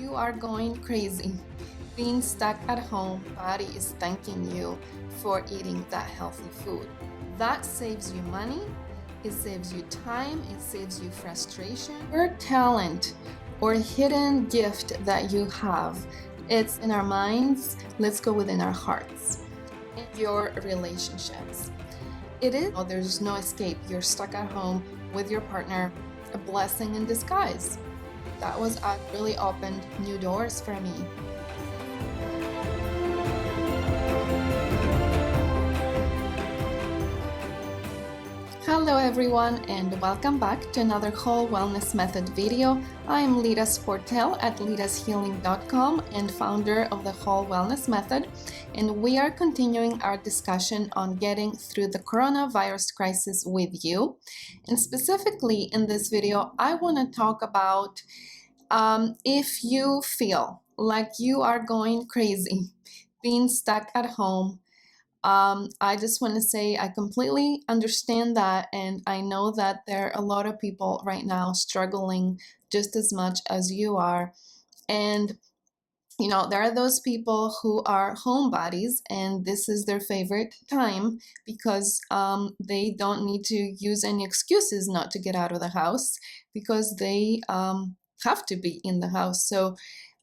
You are going crazy. Being stuck at home, body is thanking you for eating that healthy food. That saves you money, it saves you time, it saves you frustration. Your talent or hidden gift that you have, it's in our minds, let's go within our hearts. In your relationships. There's no escape. You're stuck at home with your partner, a blessing in disguise. That was really opened new doors for me. Hello everyone and welcome back to another whole wellness method video. I'm Lida Sportel at lidashealing.com and founder of the whole wellness method, and we are continuing our discussion on getting through the coronavirus crisis with you. And specifically in this video, I want to talk about if you feel like you are going crazy, being stuck at home. I just want to say I completely understand that, and I know that there are a lot of people right now struggling just as much as you are. And there are those people who are homebodies, and this is their favorite time because they don't need to use any excuses not to get out of the house because they have to be in the house. So,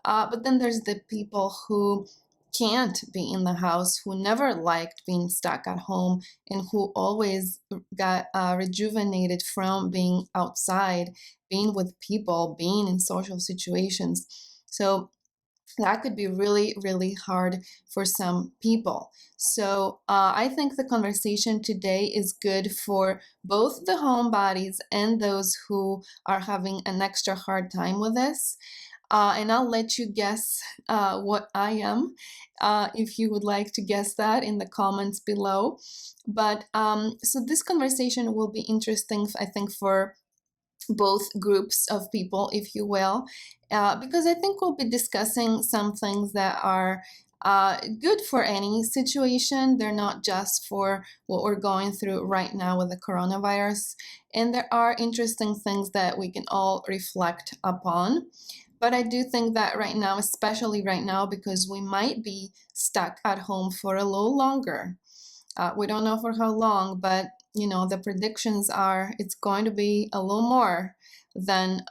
but then there's the people who can't be in the house, who never liked being stuck at home, and who always got rejuvenated from being outside, being with people, being in social situations. So that could be really, really hard for some people. So I think the conversation today is good for both the homebodies and those who are having an extra hard time with this. And I'll let you guess what I am, if you would like to guess that in the comments below. But so this conversation will be interesting, I think, for both groups of people, if you will, because I think we'll be discussing some things that are good for any situation. They're not just for what we're going through right now with the coronavirus. And there are interesting things that we can all reflect upon. But I do think that right now, especially right now, because we might be stuck at home for a little longer. We don't know for how long, but the predictions are it's going to be a little more than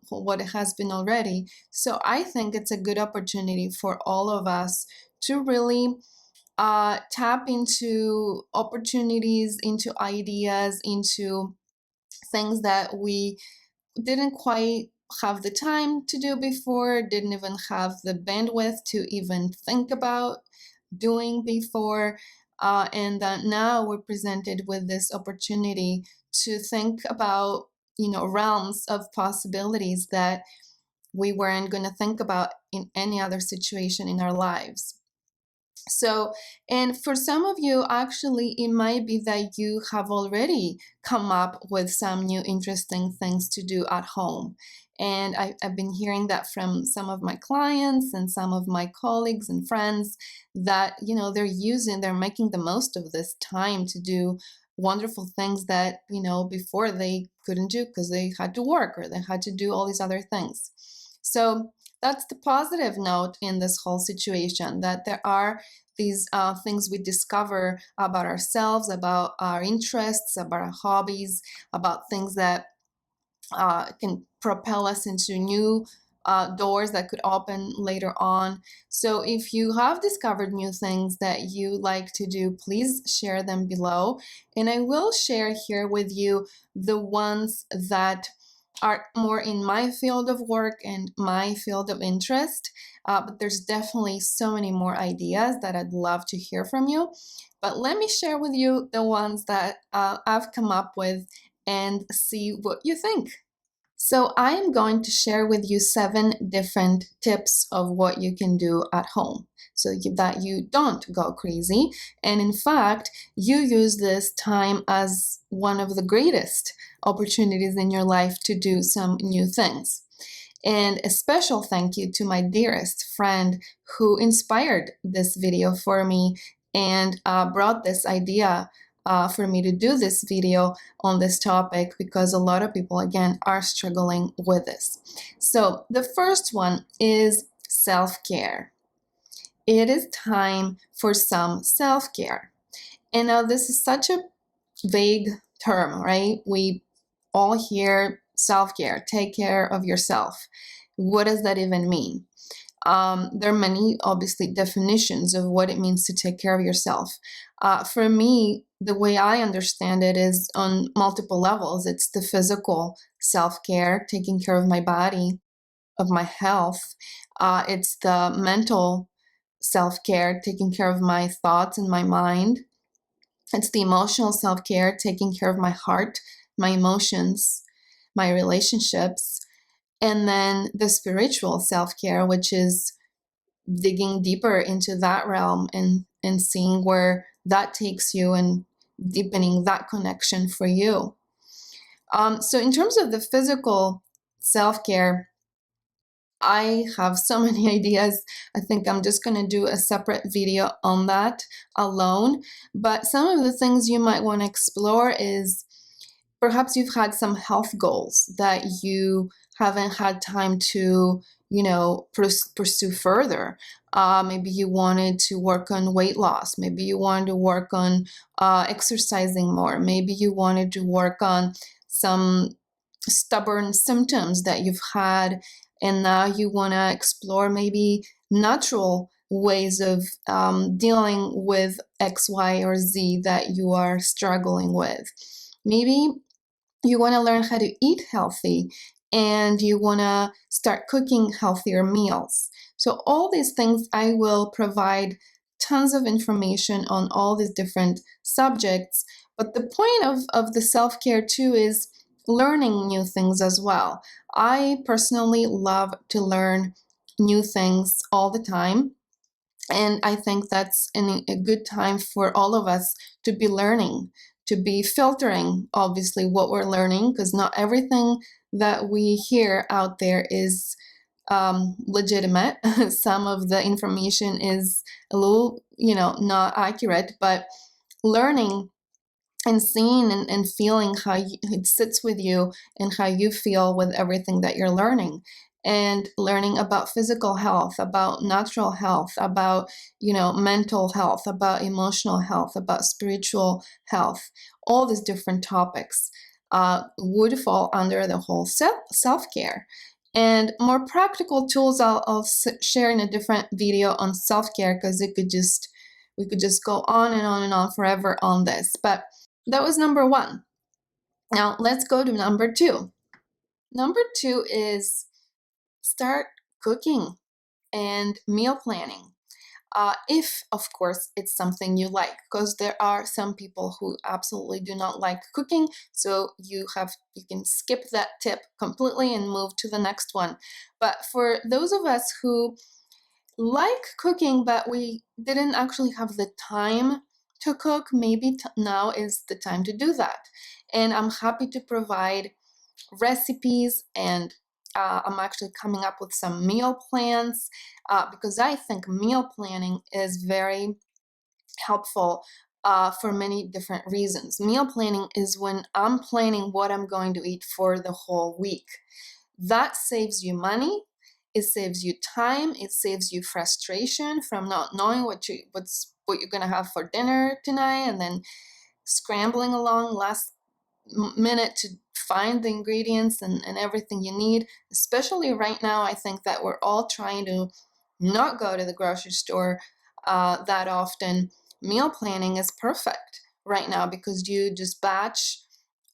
what it has been already. So I think it's a good opportunity for all of us to really tap into opportunities, into ideas, into things that we didn't quite have the time to do before, didn't even have the bandwidth to even think about doing before. And that now we're presented with this opportunity to think about, realms of possibilities that we weren't going to think about in any other situation in our lives. So, and for some of you, actually, it might be that you have already come up with some new interesting things to do at home. And I've been hearing that from some of my clients and some of my colleagues and friends that, they're making the most of this time to do wonderful things that, before they couldn't do because they had to work or they had to do all these other things. So that's the positive note in this whole situation, that there are these things we discover about ourselves, about our interests, about our hobbies, about things that can propel us into new doors that could open later on. So if you have discovered new things that you like to do, please share them below. And I will share here with you the ones that are more in my field of work and my field of interest. But there's definitely so many more ideas that I'd love to hear from you. But let me share with you the ones that I've come up with and see what you think. So I am going to share with you 7 different tips of what you can do at home so that you don't go crazy. And in fact, you use this time as one of the greatest opportunities in your life to do some new things. And a special thank you to my dearest friend who inspired this video for me and brought this idea for me to do this video on this topic, because a lot of people, again, are struggling with this. So the first one is self-care. It is time for some self-care. And now this is such a vague term, right? We all hear self-care, take care of yourself. What does that even mean? There are many, obviously, definitions of what it means to take care of yourself. For me, the way I understand it is on multiple levels. It's the physical self-care, taking care of my body, of my health. It's the mental self-care, taking care of my thoughts and my mind. It's the emotional self-care, taking care of my heart, my emotions, my relationships. And then the spiritual self-care, which is digging deeper into that realm and seeing where that takes you and deepening that connection for you. So in terms of the physical self-care, I have so many ideas. I think I'm just going to do a separate video on that alone. But some of the things you might want to explore is perhaps you've had some health goals that you haven't had time to, pursue further. Maybe you wanted to work on weight loss. Maybe you wanted to work on exercising more. Maybe you wanted to work on some stubborn symptoms that you've had, and now you want to explore maybe natural ways of dealing with X, Y, or Z that you are struggling with. Maybe you want to learn how to eat healthy and you want to start cooking healthier meals. So all these things, I will provide tons of information on all these different subjects. But the point of the self-care too is learning new things as well. I personally love to learn new things all the time. And I think that's a good time for all of us to be learning, to be filtering, obviously, what we're learning, because not everything that we hear out there is legitimate. Some of the information is a little, not accurate, but learning and seeing and feeling how it sits with you and how you feel with everything that you're learning, and learning about physical health, about natural health, about mental health, about emotional health, about spiritual health. All these different topics would fall under the whole self-care. And more practical tools I'll share in a different video on self-care, because we could just go on and on and on forever on this. But that was number one. Now let's go to number two. Number two is start cooking and meal planning. If, of course, it's something you like, because there are some people who absolutely do not like cooking, so you can skip that tip completely and move to the next one. But for those of us who like cooking, but we didn't actually have the time to cook, maybe now is the time to do that. And I'm happy to provide recipes, and I'm actually coming up with some meal plans, because I think meal planning is very helpful for many different reasons. Meal planning is when I'm planning what I'm going to eat for the whole week. That saves you money. It saves you time. It saves you frustration from not knowing what you're gonna have for dinner tonight, and then scrambling along last minute to find the ingredients and everything you need. Especially right now, I think that we're all trying to not go to the grocery store that often. Meal planning is perfect right now, because you just batch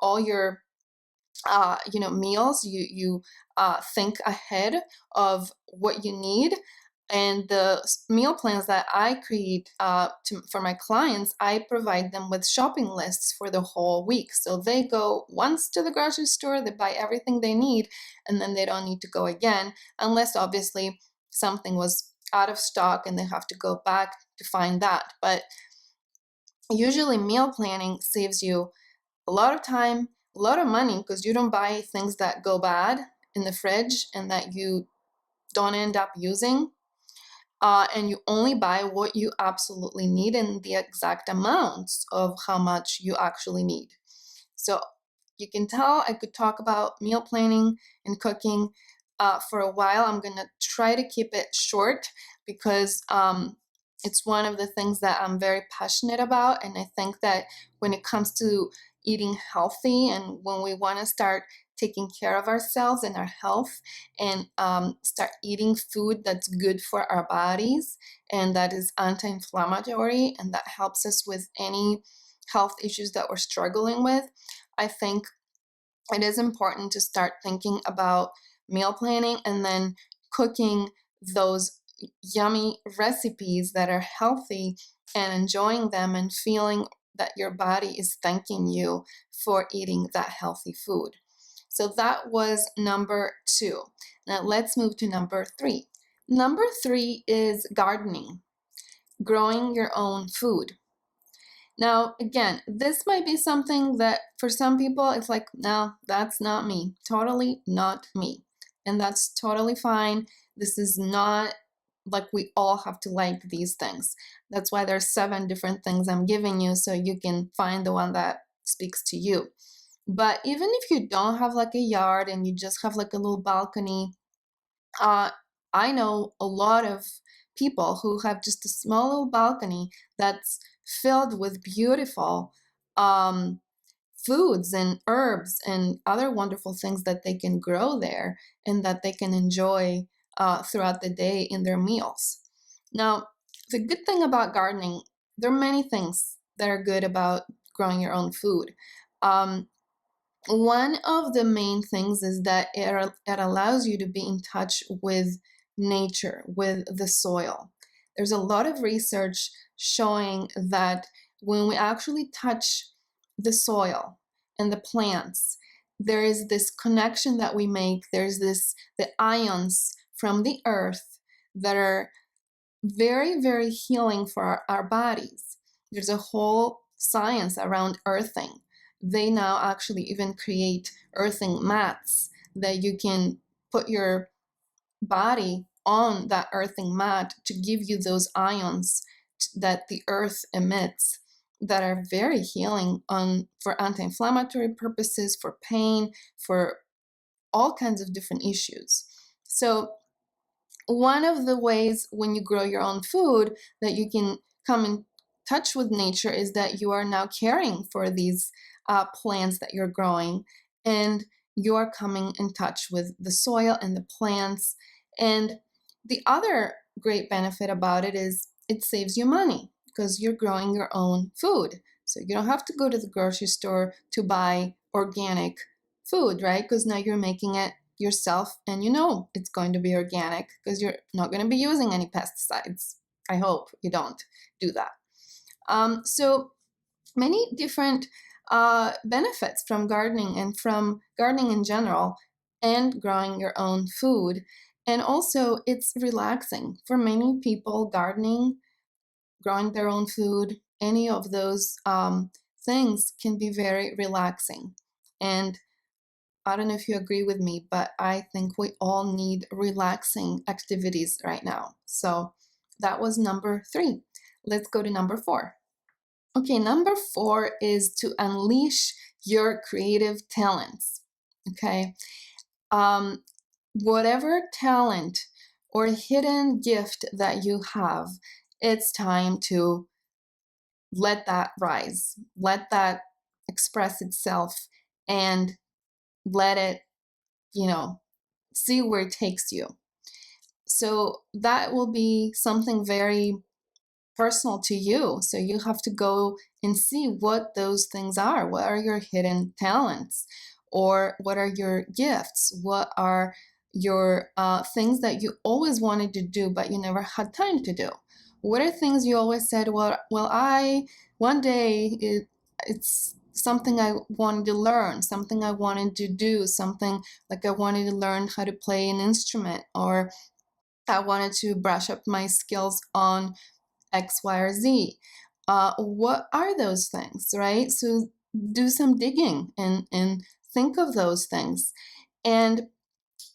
all your meals. You think ahead of what you need, and the meal plans that I create for my clients, I provide them with shopping lists for the whole week. So they go once to the grocery store, they buy everything they need, and then they don't need to go again, unless obviously something was out of stock and they have to go back to find that. But usually meal planning saves you a lot of time, a lot of money, because you don't buy things that go bad in the fridge and that you don't end up using. and you only buy what you absolutely need and the exact amounts of how much you actually need. So you can tell I could talk about meal planning and cooking for a while. I'm going to try to keep it short because it's one of the things that I'm very passionate about. And I think that when it comes to eating healthy and when we want to start taking care of ourselves and our health and start eating food that's good for our bodies and that is anti-inflammatory and that helps us with any health issues that we're struggling with, I think it is important to start thinking about meal planning and then cooking those yummy recipes that are healthy and enjoying them and feeling that your body is thanking you for eating that healthy food. So that was number 2. Now let's move to number 3. Number 3 is gardening, growing your own food. Now, again, this might be something that for some people it's like, no, that's not me. Totally not me. And that's totally fine. This is not like we all have to like these things. That's why there's 7 different things I'm giving you so you can find the one that speaks to you. But even if you don't have like a yard and you just have like a little balcony, I know a lot of people who have just a small little balcony that's filled with beautiful um, foods and herbs and other wonderful things that they can grow there and that they can enjoy throughout the day in their meals. Now, the good thing about gardening, there are many things that are good about growing your own food. Um, One of the main things is that it allows you to be in touch with nature, with the soil. There's a lot of research showing that when we actually touch the soil and the plants, there is this connection that we make. There's the ions from the earth that are very, very healing for our bodies. There's a whole science around earthing. They now actually even create earthing mats that you can put your body on that earthing mat to give you those ions that the earth emits that are very healing for anti-inflammatory purposes, for pain, for all kinds of different issues. So one of the ways when you grow your own food that you can come in touch with nature is that you are now caring for these plants that you're growing, and you are coming in touch with the soil and the plants. And the other great benefit about it is it saves you money because you're growing your own food. So you don't have to go to the grocery store to buy organic food, right? Because now you're making it yourself and you know it's going to be organic because you're not going to be using any pesticides. I hope you don't do that. So many different benefits from gardening and from gardening in general and growing your own food. And also it's relaxing. For many people, gardening, growing their own food, any of those things can be very relaxing. And I don't know if you agree with me, but I think we all need relaxing activities right now. So that was number 3. Let's go to number 4. Okay, number 4 is to unleash your creative talents. Okay, whatever talent or hidden gift that you have, it's time to let that rise, let that express itself, and let it, see where it takes you. So that will be something very personal to you. So you have to go and see what those things are. What are your hidden talents? Or what are your gifts? What are your things that you always wanted to do but you never had time to do? What are things you always said, one day it's something I wanted to learn, something I wanted to do, something like I wanted to learn how to play an instrument, or I wanted to brush up my skills on X, Y, or Z. What are those things, right? So do some digging and think of those things. And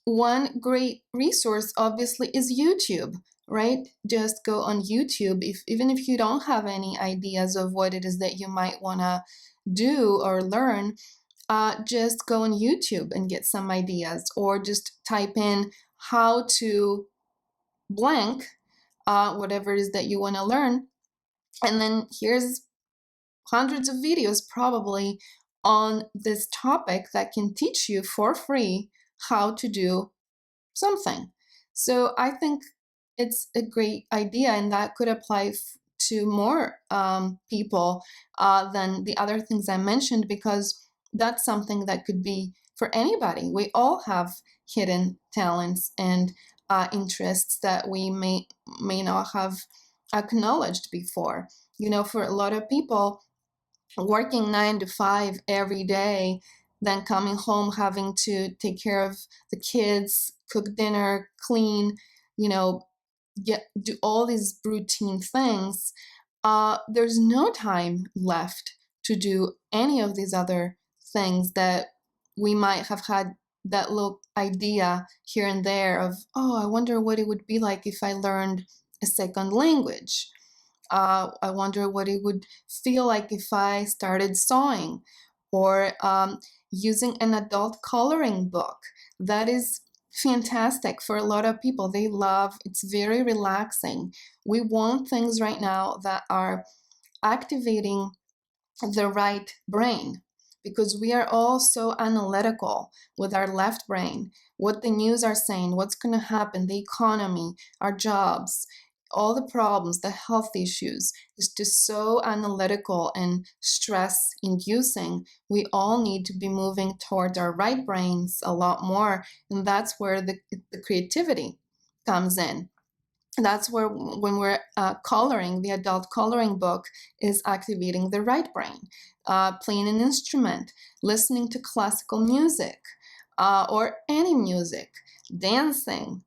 one great resource, obviously, is YouTube. right? Just go on YouTube. Even if you don't have any ideas of what it is that you might want to do or learn, just go on YouTube and get some ideas, or just type in how to blank, whatever it is that you want to learn. And then here's hundreds of videos probably on this topic that can teach you for free how to do something. So I think it's a great idea, and that could apply to more people than the other things I mentioned, because that's something that could be for anybody. We all have hidden talents and interests that we may not have acknowledged before. You know, for a lot of people, working 9 to 5 every day, then coming home having to take care of the kids, cook dinner, clean, you know, do all these routine things, there's no time left to do any of these other things that we might have had that little idea here and there of, oh, I wonder what it would be like if I learned a second language. I wonder what it would feel like if I started sewing, or using an adult coloring book. That is fantastic for a lot of people. They love, it's very relaxing. We want things right now that are activating the right brain, because we are all so analytical with our left brain. What the news are saying, what's going to happen, the economy, our jobs, all the problems, the health issues, is just so analytical and stress inducing. We all need to be moving towards our right brains a lot more, and that's where the creativity comes in. That's where, when we're coloring, the adult coloring book is activating the right brain. Playing an instrument, listening to classical music, or any music, dancing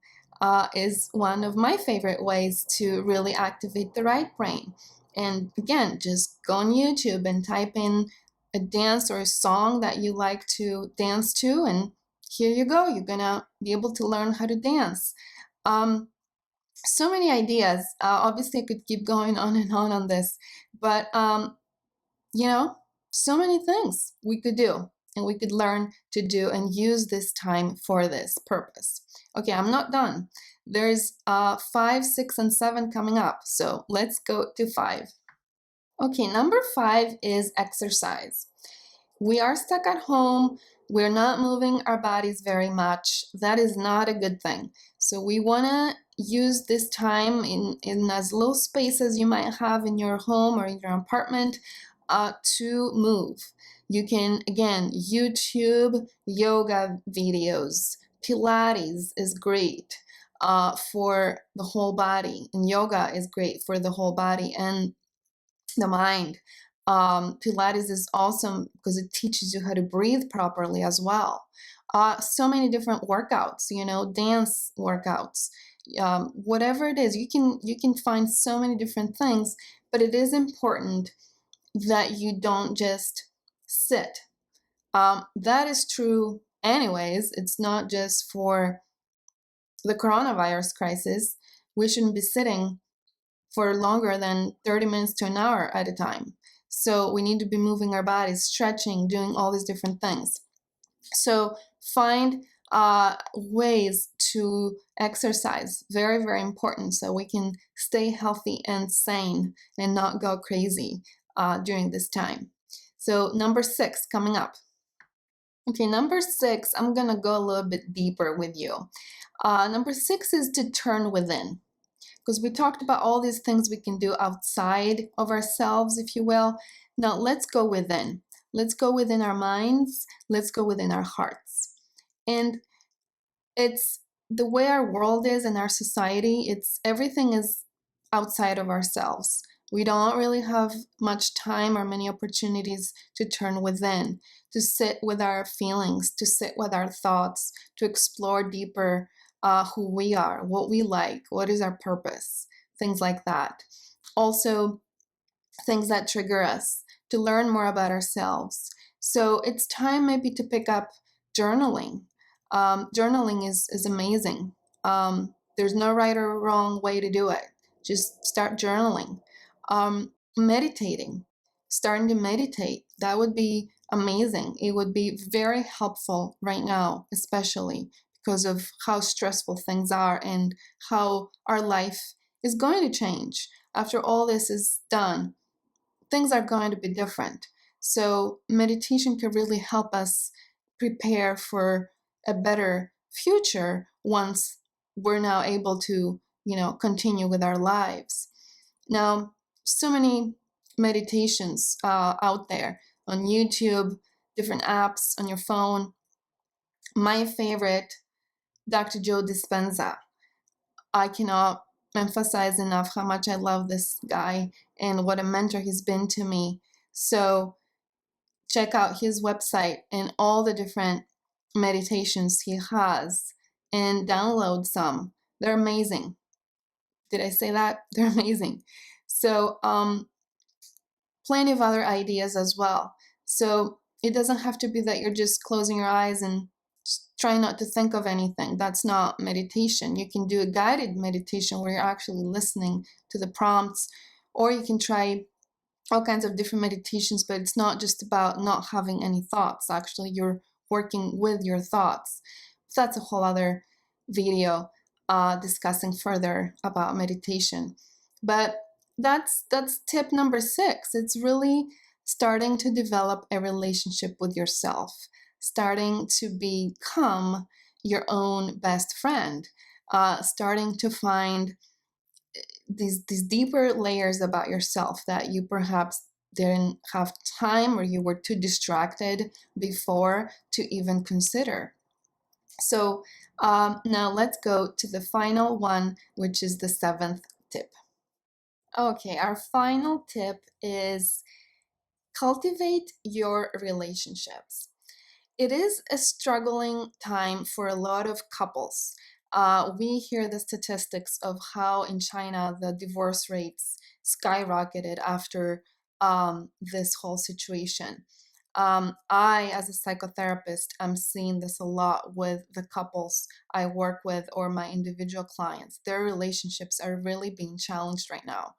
is one of my favorite ways to really activate the right brain. And again, just go on YouTube and type in a dance or a song that you like to dance to, and here you go. You're gonna be able to learn how to dance. So many ideas. Obviously, I could keep going on this, but you know, so many things we could do, and we could learn to do and use this time for this purpose. Okay, I'm not done. There's 5, 6, and 7 coming up, so let's go to 5. Okay, number 5 is exercise. We are stuck at home. We're not moving our bodies very much. That is not a good thing. So we want to use this time in as little space as you might have in your home or in your apartment to move. You can, again, YouTube yoga videos. Pilates is great for the whole body, and yoga is great for the whole body and the mind. Pilates is awesome because it teaches you how to breathe properly as well. So many different workouts, you know, dance workouts, whatever it is, you can find so many different things. But it is important that you don't just sit. That is true anyways. It's not just for the coronavirus crisis. We shouldn't be sitting for longer than 30 minutes to an hour at a time. So we need to be moving our bodies, stretching, doing all these different things. So find ways to exercise. Very, very important, so we can stay healthy and sane and not go crazy during this time. So number 6 coming up. Okay, number 6, I'm going to go a little bit deeper with you. Number 6 is to turn within, because we talked about all these things we can do outside of ourselves, if you will. Now let's go within. Let's go within our minds. Let's go within our hearts. And it's the way our world is and our society, it's everything is outside of ourselves. We don't really have much time or many opportunities to turn within, to sit with our feelings, to sit with our thoughts, to explore deeper who we are, what we like, what is our purpose, things like that. Also, things that trigger us, to learn more about ourselves. So it's time maybe to pick up journaling. Journaling is amazing. There's no right or wrong way to do it. Just start journaling. Meditating, starting to meditate. That would be amazing. It would be very helpful right now, especially because of how stressful things are and how our life is going to change. After all this is done, things are going to be different. So, meditation can really help us prepare for a better future once we're now able to, continue with our lives. Now, so many meditations out there on YouTube, different apps on your phone. My favorite, Dr. Joe Dispenza. I cannot emphasize enough how much I love this guy and what a mentor he's been to me. So check out his website and all the different meditations he has and download some. They're amazing. Did I say that? They're amazing. So, plenty of other ideas as well. So it doesn't have to be that you're just closing your eyes and trying not to think of anything. That's not meditation. You can do a guided meditation where you're actually listening to the prompts, or you can try all kinds of different meditations, but it's not just about not having any thoughts. Actually, you're working with your thoughts. So that's a whole other video discussing further about meditation. But that's tip number 6. It's really starting to develop a relationship with yourself, starting to become your own best friend, starting to find these deeper layers about yourself that you perhaps didn't have time or you were too distracted before to even consider. So now let's go to the final one, which is the 7th tip. Okay, our final tip is cultivate your relationships. It is a struggling time for a lot of couples. We hear the statistics of how in China the divorce rates skyrocketed after this whole situation. I, as a psychotherapist, I'm seeing this a lot with the couples I work with or my individual clients. Their relationships are really being challenged right now.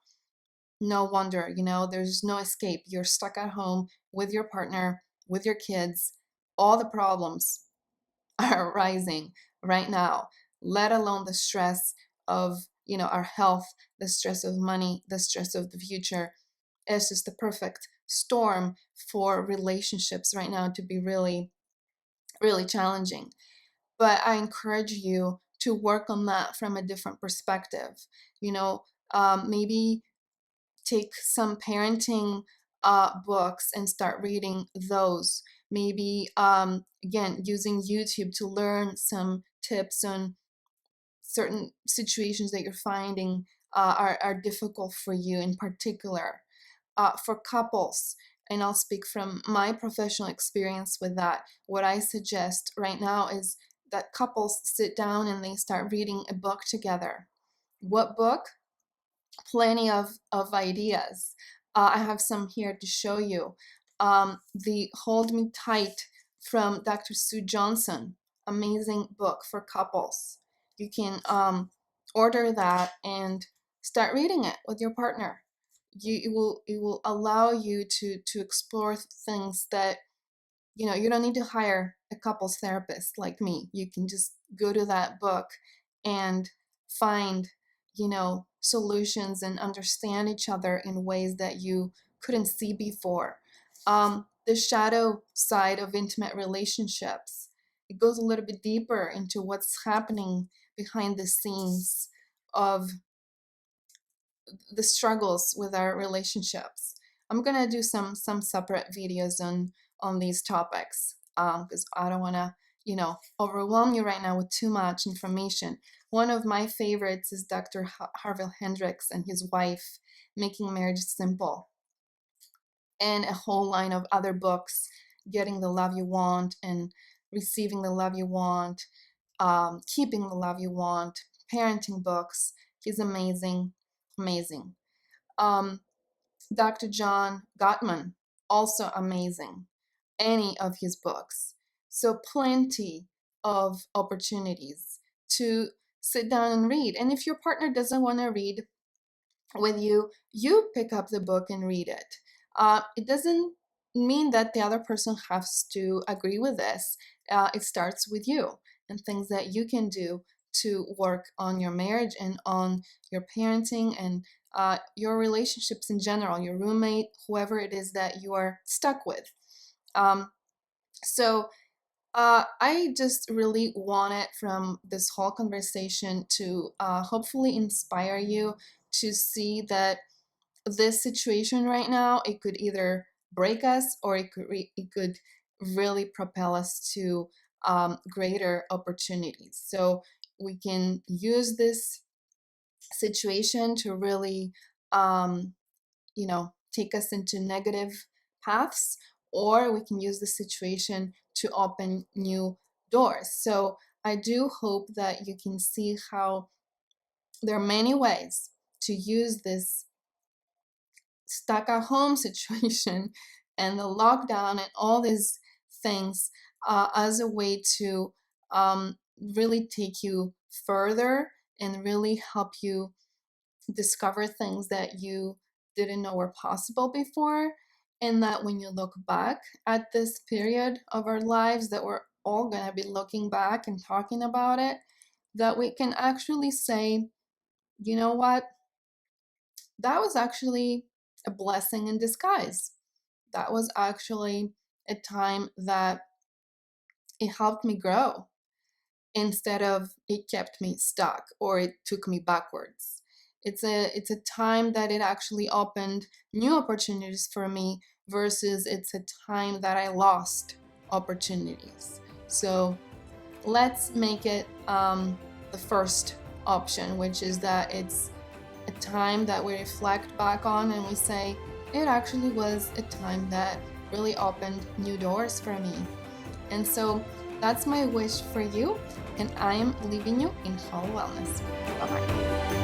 No wonder, there's no escape. You're stuck at home with your partner, with your kids. All the problems are rising right now, let alone the stress of, our health, the stress of money, the stress of the future. It's just the perfect storm for relationships right now to be really, really challenging. But I encourage you to work on that from a different perspective. Maybe take some parenting books and start reading those. Maybe, again, using YouTube to learn some tips on certain situations that you're finding are difficult for you in particular. For couples, and I'll speak from my professional experience with that, what I suggest right now is that couples sit down and they start reading a book together. What book? Plenty of ideas. I have some here to show you. The Hold Me Tight from Dr. Sue Johnson, amazing book for couples. You can order that and start reading it with your partner. It will allow you to explore things that you don't need to hire a couples therapist like me. You can just go to that book and find, solutions and understand each other in ways that you couldn't see before. The shadow side of intimate relationships. It goes a little bit deeper into what's happening behind the scenes of the struggles with our relationships. I'm gonna do some separate videos on these topics because I don't want to overwhelm you right now with too much information. One of my favorites is Dr. Harville Hendricks and his wife, Making Marriage Simple, and a whole line of other books, Getting the Love You Want and Receiving the Love You Want, Keeping the Love You Want, parenting books. He's amazing, amazing. Dr. John Gottman, also amazing. Any of his books. So plenty of opportunities to sit down and read. And if your partner doesn't want to read with you, you pick up the book and read it. It doesn't mean that the other person has to agree with this. It starts with you and things that you can do to work on your marriage and on your parenting and your relationships in general, your roommate, whoever it is that you are stuck with. So I just really wanted from this whole conversation to hopefully inspire you to see that this situation right now, it could either break us or it could really propel us to greater opportunities. So we can use this situation to really take us into negative paths, or we can use the situation to open new doors. So I do hope that you can see how there are many ways to use this stuck at home situation and the lockdown and all these things as a way to really take you further and really help you discover things that you didn't know were possible before. And that when you look back at this period of our lives, that we're all going to be looking back and talking about it, that we can actually say, you know what, that was actually a blessing in disguise. That was actually a time that it helped me grow instead of it kept me stuck or it took me backwards. It's a time that it actually opened new opportunities for me versus it's a time that I lost opportunities. So let's make it the first option, which is that it's a time that we reflect back on and we say, it actually was a time that really opened new doors for me. And so that's my wish for you, and I am leaving you in whole wellness. Bye-bye.